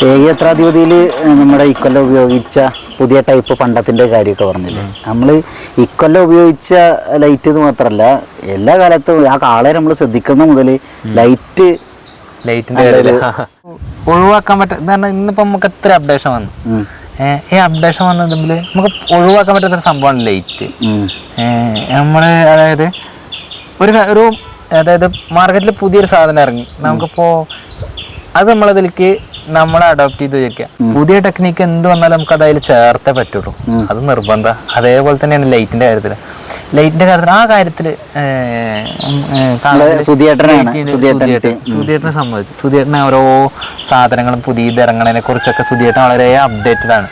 ഏകയാത്രാധിപതിയിൽ നമ്മുടെ ഇക്കൊല്ലം ഉപയോഗിച്ച പുതിയ ടൈപ്പ് പണ്ടത്തിൻ്റെ കാര്യമൊക്കെ പറഞ്ഞില്ലേ. നമ്മൾ ഇക്കൊല്ലം ഉപയോഗിച്ച ലൈറ്റ് ഇത് മാത്രമല്ല, എല്ലാ കാലത്തും ആ കാളെ നമ്മൾ ശ്രദ്ധിക്കുന്ന മുതൽ ലൈറ്റിന്റെ ഒഴിവാക്കാൻ പറ്റും. ഇന്നിപ്പോ നമുക്ക് എത്ര അപ്ഡേഷൻ വന്നു, ഈ അപ്ഡേഷൻ വന്നതിൽ നമുക്ക് ഒഴിവാക്കാൻ പറ്റാത്തൊരു സംഭവമാണ് ലൈറ്റ്. നമ്മള് അതായത് മാർക്കറ്റിൽ പുതിയൊരു സാധനം ഇറങ്ങി, നമുക്കിപ്പോൾ അത് നമ്മളതിലേക്ക് നമ്മൾ അഡോപ്റ്റ് ചെയ്ത് വെക്കാം. പുതിയ ടെക്നിക്ക് എന്ത് വന്നാലും നമുക്ക് അതിൽ ചേർത്തേ പറ്റുള്ളൂ, അത് നിർബന്ധം. അതേപോലെ തന്നെയാണ് ലൈറ്റിന്റെ കാര്യത്തിൽ. ആ കാര്യത്തിൽ സുധിയേട്ടനെ സംബന്ധിച്ചു, സുധിയേട്ടനെ ഓരോ സാധനങ്ങളും പുതിയത് ഇറങ്ങണതിനെ കുറിച്ചൊക്കെ സുധിയേട്ടൻ വളരെ അപ്ഡേറ്റഡ് ആണ്.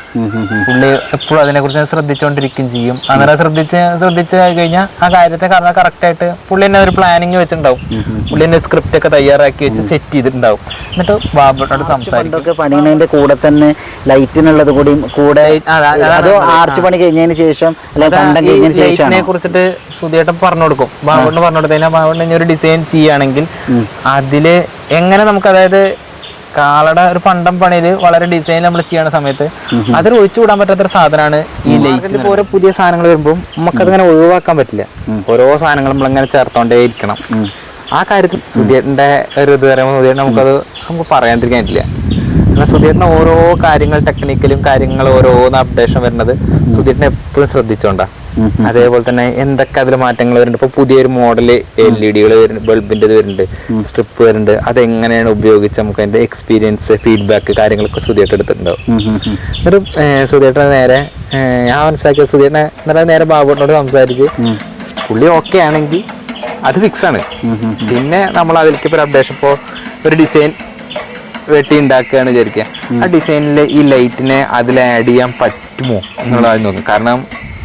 പുള്ളി എപ്പോഴും അതിനെ കുറിച്ച് ശ്രദ്ധിച്ചുകൊണ്ടിരിക്കുകയും ചെയ്യും. അന്നേരം ശ്രദ്ധിച്ച് കഴിഞ്ഞാൽ ആ കാര്യത്തെ കറക്റ്റായിട്ട് പുള്ളി തന്നെ ഒരു പ്ലാനിങ് വെച്ചിട്ടുണ്ടാവും. പുള്ളി തന്നെ സ്ക്രിപ്റ്റ് ഒക്കെ തയ്യാറാക്കി വെച്ച് സെറ്റ് ചെയ്തിട്ടുണ്ടാവും. എന്നിട്ട് ബാബുട്ടോട് സംസാരിക്കും. പണിയുന്നതിന്റെ കൂടെ തന്നെ ലൈറ്റിനുള്ളത് കൂടെ ആർച്ച് പണി കഴിഞ്ഞതിന് ശേഷം ലൈറ്റിനെ കുറിച്ചിട്ട് സുധിയേട്ടൻ പറഞ്ഞു കൊടുക്കും. ബാബുട്ടിന് പറഞ്ഞു കൊടുത്തു കഴിഞ്ഞാൽ ബാബുട്ടിന് ഒരു ഡിസൈൻ ചെയ്യുകയാണെങ്കിൽ അതില് എങ്ങനെ നമുക്ക്, അതായത് കാളയുടെ ഒരു പണ്ടം പണിയിൽ വളരെ ഡിസൈൻ നമ്മൾ ചെയ്യുന്ന സമയത്ത് അതിൽ ഒഴിച്ചുകൂടാൻ പറ്റാത്തൊരു സാധനമാണ് ഈ ലൈറ്റ്. ഓരോ പുതിയ സാധനങ്ങൾ വരുമ്പോൾ നമുക്കതിങ്ങനെ ഒഴിവാക്കാൻ പറ്റില്ല. ഓരോ സാധനങ്ങൾ നമ്മളിങ്ങനെ ചേർത്തോണ്ടേ ഇരിക്കണം. ആ കാര്യത്തിൽ സുധിയേട്ടൻ്റെ ഒരു ഇത് പറയുമ്പോൾ സുധിയേട്ടൻ നമുക്ക് പറയാണ്ടിരിക്കാൻ പറ്റില്ല. എന്നാൽ സുധിയേട്ടന് ഓരോ കാര്യങ്ങൾ, ടെക്നിക്കലും കാര്യങ്ങൾ ഓരോന്ന് അപ്ഡേഷൻ വരുന്നത് സുധിയേട്ടനെ എപ്പോഴും ശ്രദ്ധിച്ചോണ്ടാ. അതേപോലെ തന്നെ എന്തൊക്കെ അതിൽ മാറ്റങ്ങൾ വരുന്നുണ്ട്. ഇപ്പോൾ പുതിയൊരു മോഡല് LED വരുന്നുണ്ട്, ബൾബിൻ്റെ വരുന്നുണ്ട്, സ്ട്രിപ്പ് വരുന്നുണ്ട്. അതെങ്ങനെയാണ് ഉപയോഗിച്ച് നമുക്ക് അതിൻ്റെ എക്സ്പീരിയൻസ്, ഫീഡ്ബാക്ക് കാര്യങ്ങളൊക്കെ സുധിയേട്ടൻ എടുത്തിട്ടുണ്ടാവും. എന്നിട്ട് സുധിയേട്ടനെ നേരെ ഞാൻ മനസ്സിലാക്കിയ സുധിയേട്ടനെ നേരെ ബാബുവിനോട് സംസാരിച്ച് പുള്ളി ഓക്കെ ആണെങ്കിൽ അത് ഫിക്സാണ്. പിന്നെ നമ്മൾ അതിലേക്ക് ഇപ്പോൾ ഒരു അപ്ഡേഷൻ, ഇപ്പോൾ ഒരു ഡിസൈൻ വെട്ടി ഉണ്ടാക്കുകയാണ് വിചാരിക്കുക. ആ ഡിസൈനിൽ ഈ ലൈറ്റിനെ അതിൽ ആഡ് ചെയ്യാൻ പറ്റുമോ എന്നുള്ളത് നോക്കും. കാരണം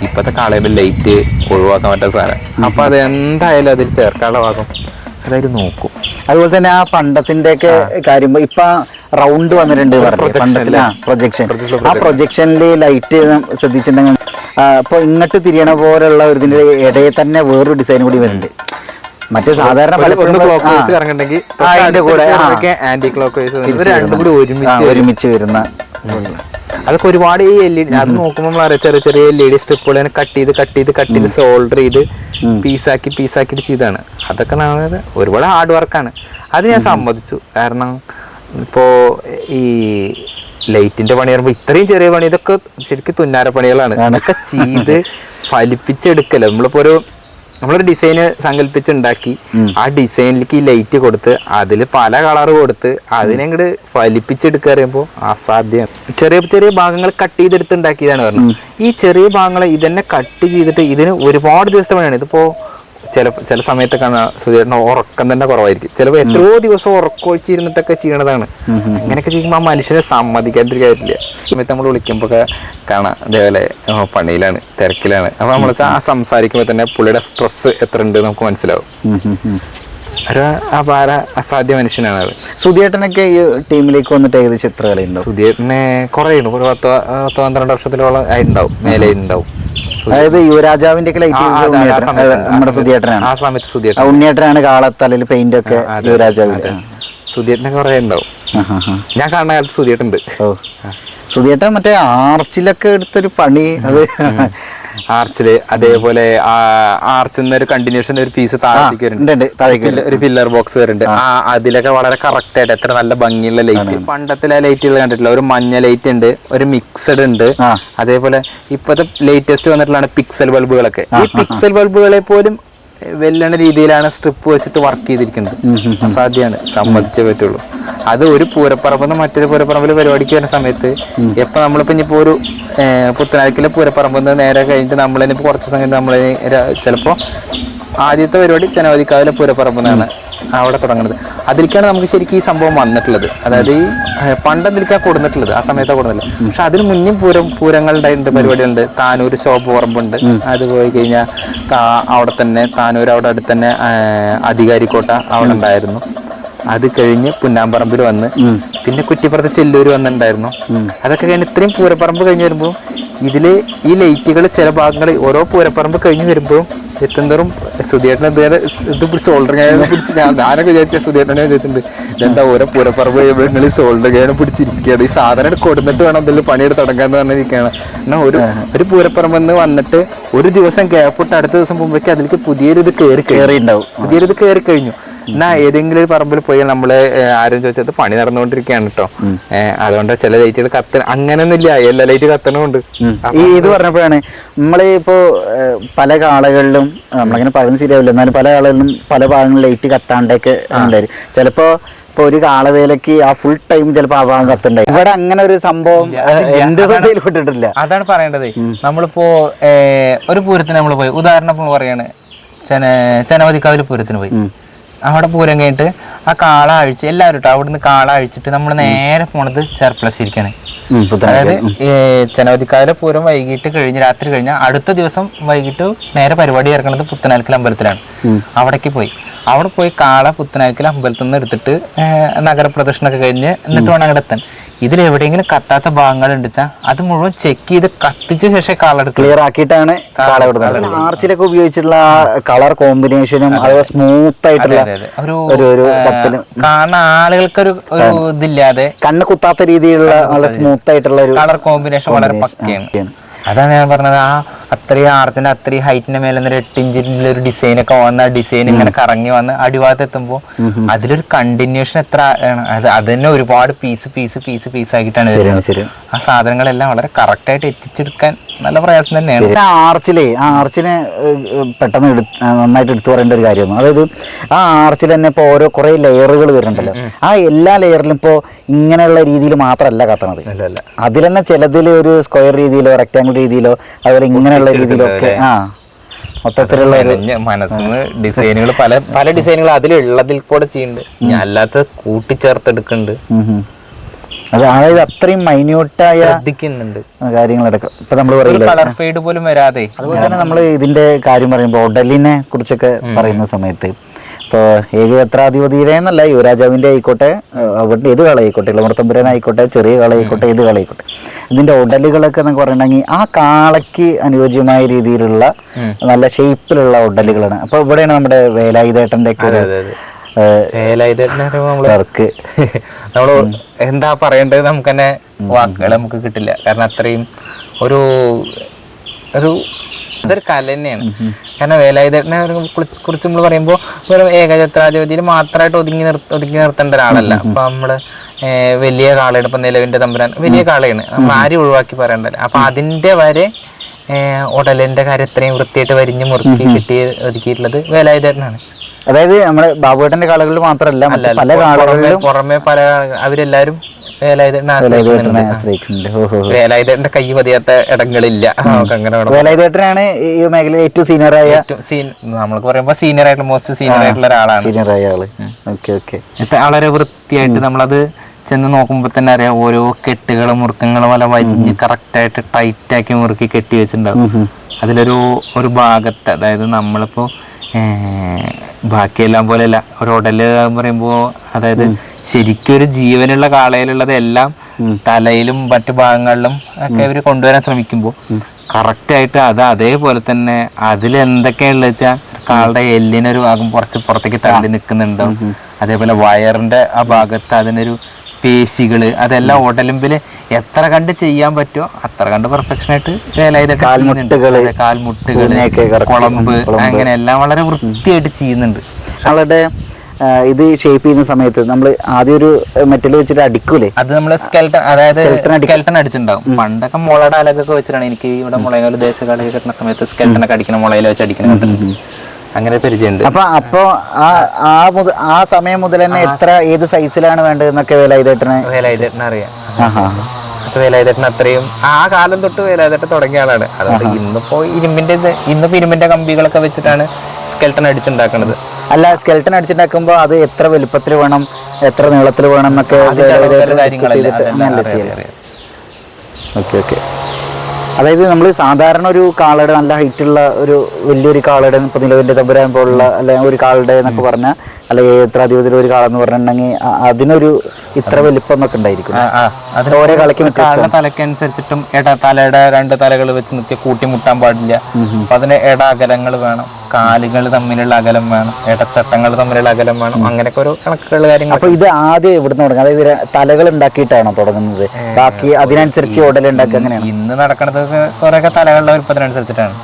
ഇപ്പോഴത്തെ കാളയുടെ ലൈറ്റ് ഒഴിവാക്കാൻ പറ്റാത്ത സാധനം. അപ്പോൾ അത് എന്തായാലും അതിൽ ചേർക്കാനുള്ള ഭാഗം അതായത് നോക്കും. അതുപോലെ തന്നെ ആ പണ്ടത്തിന്റെ ഒക്കെ കാര്യം ഇപ്പൊ റൗണ്ട് വന്നിട്ടുണ്ട് പ്രൊജക്ഷൻ. ആ പ്രൊജക്ഷനിൽ ലൈറ്റ് ശ്രദ്ധിച്ചിട്ടുണ്ടെങ്കിൽ ഇപ്പൊ ഇങ്ങോട്ട് തിരിയണ പോലുള്ള ഇതിന്റെ ഇടയിൽ തന്നെ വേറൊരു ഡിസൈൻ കൂടി വരുന്നുണ്ട്. മറ്റേ സാധാരണ ഒരുമിച്ച് വരുന്ന അതൊക്കെ ഒരുപാട് ഈ LED അത് നോക്കുമ്പോൾ ചെറിയ ചെറിയ LED സ്ട്രിപ്പുകൾ കട്ട് ചെയ്ത് സോൾഡർ ചെയ്ത് പീസാക്കിയിട്ട് ചെയ്താണ്. അതൊക്കെ ഒരുപാട് ഹാർഡ് വർക്കാണ്. അത് ഞാൻ സമ്മതിച്ചു. കാരണം ഇപ്പോൾ ഈ ലൈറ്റിന്റെ പണി പറയുമ്പോൾ ഇത്രയും ചെറിയ പണി, ഇതൊക്കെ ശരിക്കും തുന്നാര പണികളാണ്. അതൊക്കെ ചെയ്ത് ഫലിപ്പിച്ചെടുക്കല്ലോ. നമ്മളൊരു ഡിസൈന് സങ്കല്പിച്ചുണ്ടാക്കി ആ ഡിസൈനിലേക്ക് ഈ ലൈറ്റ് കൊടുത്ത് അതിൽ പല കളർ കൊടുത്ത് അതിനെ അങ്ങോട്ട് ഫലിപ്പിച്ചെടുക്കുക പറയുമ്പോൾ അസാധ്യമാണ്. ചെറിയ ചെറിയ ഭാഗങ്ങൾ കട്ട് ചെയ്തെടുത്ത് ഉണ്ടാക്കിയതാണ് പറഞ്ഞത്. ഈ ചെറിയ ഭാഗങ്ങൾ ഇതന്നെ കട്ട് ചെയ്തിട്ട് ഇതിന് ഒരുപാട് ദിവസത്തെ പണിയാണ്. ഇതിപ്പോൾ ചില സമയത്തൊക്കെ സുധിയേട്ടന് ഉറക്കം തന്നെ കുറവായിരിക്കും. ചിലപ്പോൾ എത്രയോ ദിവസം ഉറക്കൊഴിച്ചിരുന്നിട്ടൊക്കെ ചെയ്യണതാണ്. അങ്ങനെയൊക്കെ ചെയ്യുമ്പോൾ ആ മനുഷ്യനെ സമ്മതിക്കാതിരിക്കാൻ പറ്റില്ല. സമയത്ത് നമ്മൾ വിളിക്കുമ്പോൾ ഒക്കെ കാണാം അതേപോലെ പണിയിലാണ്, തിരക്കിലാണ്. അപ്പോൾ നമ്മൾ ആ സംസാരിക്കുമ്പോൾ തന്നെ പുള്ളിയുടെ സ്ട്രെസ് എത്ര ഉണ്ട് നമുക്ക് മനസ്സിലാവും. ഒരു അപാര അസാധ്യ മനുഷ്യനാണ് അത്. സുധിയേട്ടനൊക്കെ ഈ ടീമിലേക്ക് വന്നിട്ട് ഏകദേശം എത്ര കളിയുണ്ടാവും? സുധിയേട്ടനെ കുറേ ഉണ്ട്, ഒരു 10-12 വർഷത്തിലോളം ആയിട്ടുണ്ടാവും, മേലെ ഉണ്ടാവും. അതായത് യുവരാജാവിന്റെ ഒക്കെ ലൈറ്റ് നമ്മുടെ സുധിയേട്ടനാണ്. ആ സമയത്ത് സുധിയേട്ടൻ, ഉണ്ണിയേട്ടനാണ് കാളത്തലയിൽ പെയിന്റ് ഒക്കെ യുവരാജാവിന്റെ. സുധിയേട്ടനെ കുറെ ഉണ്ടാവും. ഞാൻ കാണുന്ന കാലത്ത് സുധിയേട്ടൻ ഉണ്ട്. സുധിയേട്ടൻ മറ്റേ ആർച്ചിലൊക്കെ എടുത്തൊരു പണി, അത് ആർച്ചില് അതേപോലെ ആർച്ചിൽ ഒരു കണ്ടിന്യൂഷൻ ഒരു പീസ് താഴേക്ക് വരുന്നുണ്ട്, ഒരു ഫില്ലർ ബോക്സ് വരുന്നുണ്ട്. അതിലൊക്കെ വളരെ കറക്റ്റ് ആയിട്ട് എത്ര നല്ല ഭംഗിയുള്ള ലൈറ്റ്. പണ്ടത്തിലെ ലൈറ്റുകൾ കണ്ടിട്ടില്ല, ഒരു മഞ്ഞ ലൈറ്റ് ഉണ്ട്, ഒരു മിക്സഡ് ഉണ്ട്. അതേപോലെ ഇപ്പോഴത്തെ ലേറ്റസ്റ്റ് വന്നിട്ടുള്ളതാണ് പിക്സൽ ബൾബുകളൊക്കെ. ഈ പിക്സൽ ബൾബുകളെ പോലും വെല്ലണ രീതിയിലാണ് സ്ട്രിപ്പ് വെച്ചിട്ട് വർക്ക് ചെയ്തിരിക്കുന്നത്. അസാധ്യമാണ്, സമ്മതിച്ചേ പറ്റുള്ളൂ. അത് ഒരു പൂരപ്പറമ്പെന്ന് മറ്റൊരു പൂരപ്പറമ്പിൽ പരിപാടിക്ക് വരുന്ന സമയത്ത് എപ്പോൾ നമ്മളിപ്പോൾ ഇനിയിപ്പോൾ ഒരു പുത്തനാഴ്ക്കിലെ പൂരപ്പറമ്പെന്ന് നേരെ കഴിഞ്ഞിട്ട് നമ്മളിനിപ്പോൾ കുറച്ച് സമയത്ത് നമ്മൾ ചിലപ്പോൾ ആദ്യത്തെ പരിപാടി ചനവതിക്കാവിലെ പൂരപ്പറമ്പെന്നാണ് അവിടെ തുടങ്ങുന്നത്. അതിലേക്കാണ് നമുക്ക് ശരിക്കും ഈ സംഭവം വന്നിട്ടുള്ളത്. അതായത് ഈ പണ്ടെന്തിലേക്കാണ് കൊടുത്തിട്ടുള്ളത്, ആ സമയത്താണ് കൊടുത്തില്ല. പക്ഷെ അതിന് മുന്നേ പൂരങ്ങളുടെ പരിപാടികളുണ്ട്. താനൂർ ശോഭ പറമ്പുണ്ട്. അത് പോയി കഴിഞ്ഞാൽ അവിടെ തന്നെ താനൂർ, അവിടെ അടുത്ത് തന്നെ അധികാരിക്കോട്ട അവിടെ ഉണ്ടായിരുന്നു. അത് കഴിഞ്ഞ് പുന്നാമ്പറമ്പിൽ വന്ന് പിന്നെ കുറ്റിപ്പുറത്ത് ചെല്ലൂർ വന്നിട്ടുണ്ടായിരുന്നു. അതൊക്കെ കഴിഞ്ഞ് ഇത്രയും പൂരപ്പറമ്പ് കഴിഞ്ഞ് വരുമ്പോൾ ഇതില് ഈ ലൈറ്റുകൾ ചില ഭാഗങ്ങൾ ഓരോ പൂരപ്പറമ്പ് കഴിഞ്ഞ് വരുമ്പോഴും എത്തുന്നതും സുധിയേട്ടൻ ഇത് പിടിച്ച് സോൾഡർ ഗാനം പിടിച്ച് ഞാനൊക്കെ വിചാരിച്ച സുധിയേട്ടനെ വിചാരിച്ചിട്ടുണ്ട് ഇതെന്താ ഓരോ പൂരപ്പറമ്പ് കഴിയുമ്പോൾ നിങ്ങൾ സോൾഡർ ഗാനം പിടിച്ചിരിക്കുകയാണ്, ഈ സാധനം കൊടുത്തിട്ട് വേണം എന്തെങ്കിലും പണിയെടുത്ത് തുടങ്ങാന്ന് പറഞ്ഞിരിക്കുകയാണ്. എന്നാൽ ഒരു പൂരപ്പറമ്പെന്ന് വന്നിട്ട് ഒരു ദിവസം ഗ്യാപ്പ് ഇട്ട് അടുത്ത ദിവസം പോകുമ്പോഴേക്കും അതിലേക്ക് പുതിയൊരു ഇത് കയറി കഴിഞ്ഞു. എന്നാ ഏതെങ്കിലും ഒരു പറമ്പിൽ പോയി നമ്മള് ആരും ചോദിച്ചത് പണി നടന്നുകൊണ്ടിരിക്കുകയാണ് കേട്ടോ, അതുകൊണ്ട് ചില ലൈറ്റുകൾ അങ്ങനെയൊന്നും ഇല്ല, എല്ലാ ലൈറ്റ് കത്തണമുണ്ട്. ഇത് പറഞ്ഞപ്പോഴാണ് നമ്മളിപ്പോ പല കാളകളിലും നമ്മളങ്ങനെ പറയുന്നത് ശരിയാവില്ല, എന്നാലും പല കാളകളിലും പല ഭാഗങ്ങളിൽ ലൈറ്റ് കത്താണ്ടൊക്കെ ഉണ്ടായിരുന്നു. ചിലപ്പോ ഇപ്പൊ ഒരു കാളവേലക്ക് ആ ഫുൾ ടൈം ചിലപ്പോ ആ ഭാഗം കത്തുണ്ടായി. ഇവിടെ അങ്ങനെ ഒരു സംഭവം എന്റെ ശ്രദ്ധയിൽ പെട്ടിട്ടില്ല. അതാണ് പറയേണ്ടത്. നമ്മളിപ്പോ ഒരു പൂരത്തിന് നമ്മൾ പോയി, ഉദാഹരണം പറയാണ് ചെനവതിക്കാവിൽ പൂരത്തിന് പോയി, അവിടെ പൂരം കഴിഞ്ഞിട്ട് ആ കാള അഴിച്ച് എല്ലാവരും കേട്ടോ അവിടുന്ന് കാള അഴിച്ചിട്ട് നമ്മൾ നേരെ പോണത് ചെർപ്പളശ്ശേരിക്കാണ്. അതായത് ചെനവതിക്കാവിലെ പൂരം വൈകിട്ട് കഴിഞ്ഞ് രാത്രി കഴിഞ്ഞാൽ അടുത്ത ദിവസം വൈകിട്ട് നേരെ പരിപാടി ഇറക്കുന്നത് പുത്തനാൽക്കൽ അമ്പലത്തിലാണ്. അവിടേക്ക് പോയി അവിടെ പോയി കാള പുത്തനാൽക്കൽ അമ്പലത്തിൽ നിന്ന് എടുത്തിട്ട് നഗരപ്രദക്ഷിണൊക്കെ കഴിഞ്ഞ് എന്നിട്ട് വേണം അങ്ങോട്ട് എത്താൻ. ഇതിലെവിടെയെങ്കിലും കത്താത്ത ഭാഗങ്ങൾ ഉണ്ടെച്ചാൽ അത് മുഴുവൻ ചെക്ക് ചെയ്ത് കത്തിച്ച ശേഷം കളർ ക്ലിയർ ആക്കിയിട്ടാണ് ആർച്ചിലൊക്കെ ഉപയോഗിച്ചിട്ടുള്ള കളർ കോമ്പിനേഷനും അതുപോലെ സ്മൂത്ത് ആയിട്ടുള്ള കാരണം ആളുകൾക്കൊരു ഇതില്ലാതെ കണ്ണ് കുത്താത്ത രീതിയിലുള്ള നല്ല സ്മൂത്ത് ആയിട്ടുള്ള ഒരു കളർ കോമ്പിനേഷൻ വളരെ പക്കയാണ്. അതാണ് ഞാൻ പറഞ്ഞത്, ആ അത്രയും ആർച്ചിന്റെ അത്രയും ഹൈറ്റിന്റെ മേലെ 8 ഇഞ്ചിന്റെ ഒരു ഡിസൈൻ ഒക്കെ വന്ന ഡിസൈൻ ഇങ്ങനെ കറങ്ങി വന്ന് അടിഭാഗത്ത് എത്തുമ്പോൾ അതിലൊരു കണ്ടിന്യൂഷൻ എത്ര ആണ്, അത് തന്നെ ഒരുപാട് പീസ് ആക്കിയിട്ടാണ് വരുന്നത്. ആ സാധനങ്ങളെല്ലാം വളരെ കറക്റ്റ് ആയിട്ട് എത്തിച്ചെടുക്കാൻ നല്ല പ്രയാസം തന്നെയാണ്. ആർച്ചിനെ പെട്ടെന്ന് നന്നായിട്ട് എടുത്തു പറയേണ്ട ഒരു കാര്യമാണ്. അതായത് ആ ആർച്ചിൽ തന്നെ ഇപ്പൊ കുറെ ലെയറുകൾ വരുന്നുണ്ടല്ലോ, ആ എല്ലാ ലെയറിലും ഇപ്പോ ഇങ്ങനെയുള്ള രീതിയിൽ മാത്രമല്ല കത്തണത്. അതിൽ തന്നെ ചിലതിൽ ഒരു സ്ക്വയർ രീതിയിലോ റെക്ടാങ്കിൾ രീതിയിലോ അതുപോലെ ഇങ്ങനെയുള്ള രീതിയിലോ ഒക്കെ മൊത്തത്തിലുള്ള മനസ്സിന് ഡിസൈനുകൾ പല ഡിസൈനുകൾ അതിലുള്ളതിൽ കൂടെ ചെയ്യുന്നുണ്ട്, അല്ലാത്ത കൂട്ടിച്ചേർത്തെടുക്കുന്നുണ്ട്. അതായത് അത്രയും മൈന്യൂട്ടായ ശ്രദ്ധിക്കുന്നുണ്ട് കാര്യങ്ങളടക്കം. ഇപ്പൊ നമ്മൾ പറയില്ല കളർ ഫെയ്ഡ് പോലും വരാതെ. അതുപോലെ തന്നെ നമ്മൾ ഇതിന്റെ കാര്യം പറയുമ്പോൾ ഉടലിനെ കുറിച്ചൊക്കെ പറയുന്ന സമയത്ത് ഇപ്പോൾ ഏകഛത്രാധിപതിയുടെ എന്നല്ല, യുവരാജാവിന്റെ ആയിക്കോട്ടെ, അവിടെ ഏത് കളയായിക്കോട്ടെ, ഇളമർത്തമ്പുരാനായിക്കോട്ടെ, ചെറിയ കളയായിക്കോട്ടെ, ഏത് കളയായിക്കോട്ടെ, ഇതിന്റെ ഉടലുകളൊക്കെ എന്നൊക്കെ പറയണമെങ്കിൽ ആ കാളയ്ക്ക് അനുയോജ്യമായ രീതിയിലുള്ള നല്ല ഷേപ്പിലുള്ള ഉടലുകളാണ്. അപ്പൊ ഇവിടെയാണ് നമ്മുടെ വേലായുധേട്ടന്റെ ഒക്കെ വർക്ക്. നമ്മള് എന്താ പറയേണ്ടത് നമുക്ക് തന്നെ വാക്കുകൾ നമുക്ക് കിട്ടില്ല, കാരണം അത്രയും അതൊരു കല തന്നെയാണ്. കാരണം വേലായുധേട്ടനെ കുറിച്ച് നമ്മൾ പറയുമ്പോൾ ഒരു ഏകഛത്രാധിപതിയിൽ മാത്രമായിട്ട് ഒതുങ്ങി നിർത്തേണ്ട ഒരാളല്ല. അപ്പൊ നമ്മള് വലിയ കാളയാണ്, ഇപ്പൊ നിലവിന്റെ തമ്പുരാൻ വലിയ കാളയാണ്, നമ്മൾ ആരും ഒഴിവാക്കി പറയണ്ടല്ലോ. അപ്പൊ അതിന്റെ വരെ ഉടലിന്റെ കാര്യം എത്രയും വൃത്തിയായിട്ട് വരിഞ്ഞ് മുറുക്കി ഒതുക്കിയിട്ടുള്ളത് വേലായുധേട്ടനാണ്. അതായത് നമ്മുടെ ബാബുവേട്ടന്റെ കാളകളിൽ മാത്രമല്ല, പല കാളകളിലും പുറമെ പല അവരെല്ലാരും വേലായുധേട്ടന്റെ കൈ പതിയാത്ത ഇടങ്ങളില്ല. വേലായുധേട്ടനാണ് ഈ മേഖലയിൽ ഏറ്റവും സീനിയറായ, നമ്മൾക്ക് പറയുമ്പോ സീനിയർ ആയിട്ടുള്ള മോസ്റ്റ് സീനിയർ ആയിട്ടുള്ള ഒരാളാണ്. വളരെ വൃത്തിയായിട്ട് നമ്മളത് ചെന്ന് നോക്കുമ്പോൾ തന്നെ അറിയാം, ഓരോ കെട്ടുകളും മുറുക്കങ്ങളും പോലെ വലിഞ്ഞ് കറക്റ്റായിട്ട് ടൈറ്റാക്കി മുറുക്കി കെട്ടി വെച്ചിട്ടുണ്ടാവും. അതിലൊരു ഭാഗത്ത്, അതായത് നമ്മളിപ്പോ ബാക്കിയെല്ലാം പോലെയല്ല, ഒരു ഉടല് പറയുമ്പോൾ അതായത് ശരിക്കും ഒരു ജീവനുള്ള കാളയിലുള്ളത് എല്ലാം തലയിലും മറ്റു ഭാഗങ്ങളിലും ഒക്കെ ഇവർ കൊണ്ടുവരാൻ ശ്രമിക്കുമ്പോൾ കറക്റ്റായിട്ട് അതേപോലെ തന്നെ അതിലെന്തൊക്കെയാണെന്ന് വെച്ചാൽ കാളുടെ എല്ലിനൊരു ഭാഗം കുറച്ച് പുറത്തേക്ക് തള്ളി നിൽക്കുന്നുണ്ടാവും. അതേപോലെ വയറിന്റെ ആ ഭാഗത്ത് അതിനൊരു പേശികള്, അതെല്ലാം ഉടലുമ്പില് എത്ര കണ്ട് ചെയ്യാൻ പറ്റുമോ അത്ര കണ്ട് പെർഫെക്ഷൻ ആയിട്ട് വേലായുധേട്ടൻ കാൽമുട്ടുകള്, കുളമ്പ്, അങ്ങനെ എല്ലാം വളരെ വൃത്തിയായിട്ട് ചെയ്യുന്നുണ്ട്. ആളുടെ ഇത് ഷേപ്പ് ചെയ്യുന്ന സമയത്ത് നമ്മൾ ആദ്യം ഒരു മെറ്റൽ വെച്ചിട്ട് അടിക്കൂലേ, അത് നമ്മള് സ്കെൽട്ടൺ, അതായത് സ്കെൽട്ടൺ അടിച്ചിട്ടുണ്ടാവും. പണ്ടൊക്കെ മുളയുടെ അലകൊക്കെ വെച്ചിട്ടാണ് എനിക്ക് ഇവിടെ മുളയിൽ ദേശകാലി കെട്ടുന്ന സമയത്ത് സ്കെൽട്ടനൊക്കെ അടിക്കണം, മുളയിൽ വെച്ച് അടിക്കണം, അങ്ങനെ പരിചയമുണ്ട്. അപ്പൊ ആ സമയം മുതൽ തന്നെ ഏത് സൈസിലാണ് വേണ്ടതെന്നൊക്കെ വേലായുധേട്ടനെ അറിയാം. വേലായുധേട്ടൻ അത്രയും ആ കാലം തൊട്ട് വേലായുധേട്ടൻ തുടങ്ങിയ ആളാണ്. അതുകൊണ്ട് ഇന്നിപ്പോ ഇരുമ്പിന്റെ കമ്പികളൊക്കെ വെച്ചിട്ടാണ് സ്കെൽട്ടൺ അടിച്ചുണ്ടാക്കുന്നത്. അല്ല, സ്കെൽട്ടൺ അടിച്ചുണ്ടാക്കുമ്പോ അത് എത്ര വലുപ്പത്തിൽ വേണം, എത്ര നീളത്തിൽ വേണം എന്നൊക്കെ. അതായത് നമ്മൾ സാധാരണ ഒരു കാളയുടെ നല്ല ഹൈറ്റുള്ള ഒരു വലിയൊരു കാളയുടെ ഇപ്പൊ നിലവിന്റെ തമ്പുരാൻ പോലുള്ള അല്ലെങ്കിൽ ഒരു കാളയുടെ എന്നൊക്കെ പറഞ്ഞാൽ അല്ലെങ്കിൽ എത്ര അധിപതിൽ ഒരു കാളെന്ന് പറഞ്ഞിട്ടുണ്ടെങ്കിൽ അതിനൊരു ഇത്ര വലിപ്പം എന്നൊക്കെ ഉണ്ടായിരിക്കും. ഓരോ കളയ്ക്കും തലക്കനുസരിച്ചിട്ടും തലയുടെ 2 തലകൾ വെച്ച് നിൽക്കുക, കൂട്ടിമുട്ടാൻ പാടില്ല. അപ്പൊ അതിന് അകലങ്ങൾ വേണം, കാലുകൾ തമ്മിലുള്ള അകലം വേണം, ഇടച്ചട്ടങ്ങൾ തമ്മിലുള്ള അകലം വേണം, അങ്ങനെയൊക്കെ ഒരു കണക്കുകൾ കാര്യങ്ങൾ. അപ്പൊ ഇത് ആദ്യം എവിടുന്ന് തുടങ്ങും? അതായത് തലകൾ ഉണ്ടാക്കിയിട്ടാണോ തുടങ്ങുന്നത്? ബാക്കി അതിനനുസരിച്ച് ഉടൽ ഉണ്ടാക്കുക അങ്ങനെയാണ് ഇന്ന് നടക്കുന്നത്. കുറെയൊക്കെ തലകളുടെ വലുപ്പത്തിനനുസരിച്ചിട്ടാണ്.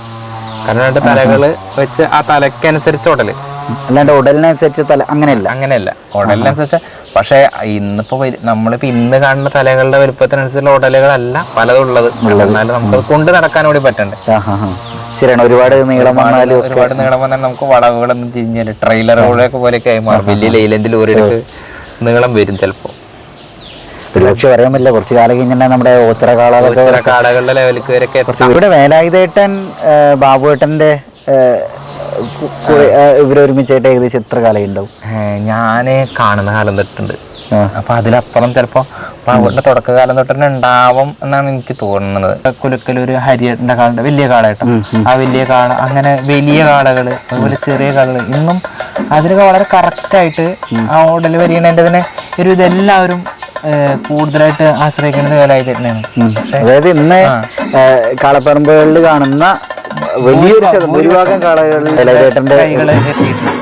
കാരണം 2 തലകൾ വെച്ച് ആ തലക്കനുസരിച്ച് ഉടല്, അല്ലാണ്ട് ഉടലിനനുസരിച്ച് തല അങ്ങനെയല്ല ഉടലിനനുസരിച്ച്. പക്ഷെ ഇന്നിപ്പോ നമ്മളിപ്പോ ഇന്ന് കാണുന്ന തലകളുടെ വലുപ്പത്തിനനുസരിച്ചുള്ള ഉടലുകളല്ല പലതും ഉള്ളത്. എന്നാലും നമുക്ക് കൊണ്ട് നടക്കാൻ കൂടി പറ്റണ്ടേ. ശരിയാണ്. ഒരുപാട് നീളം വന്നാലും നമുക്ക് വളവുകളൊന്നും തിരിഞ്ഞാല് ട്രെയിലറുകളൊക്കെ പോലെയൊക്കെ ആയി മാറും. വലിയ ലൈലൻഡ് ലോറിയൊക്കെ നീളം വരും ചിലപ്പോ. ഒരുപക്ഷെ പറയാൻ പറ്റില്ല. കുറച്ച് കാലം കഴിഞ്ഞാൽ നമ്മുടെ ഓച്ചിറ കാടകളുടെ ലെവലിലേക്ക് വരെയൊക്കെ. ഇവിടെ വേലായുധേട്ടൻ ബാബുവേട്ടന്റെ ഇവരൊരുമിച്ചായിട്ട് ഏകദേശം എത്ര കാലം ഉണ്ടാവും? ഞാന് കാണുന്ന കാലം തൊട്ടുണ്ട്. അപ്പൊ അതിലപ്പുറം ചിലപ്പോ ബാബുവേട്ടന്റെ തുടക്കകാലം തൊട്ട് തന്നെ ഉണ്ടാവും എന്നാണ് എനിക്ക് തോന്നുന്നത്. കുലുക്കലൊരു ഹരിയേട്ടന്റെ കാളുണ്ട്, വലിയ കാളായിട്ടോ. ആ വലിയ കാള, അങ്ങനെ വലിയ കാളകള്, അതുപോലെ ചെറിയ കാളകള്, ഇന്നും അതിനൊക്കെ വളരെ കറക്റ്റായിട്ട് ആ ഓടൽ വരികണതിന്റെ തന്നെ ഒരു ഇതെല്ലാവരും കൂടുതലായിട്ട് ആശ്രയിക്കുന്നത് വേലായുധേട്ടനാണ്. അതായത് ഇന്ന് കാളപ്പറമ്പുകളിൽ കാണുന്ന വലിയൊരു ഭൂരിഭാഗം കാളകളിൽ വേലായുധേട്ടന്റെ കൈകള് എത്തിയിട്ടുണ്ട്.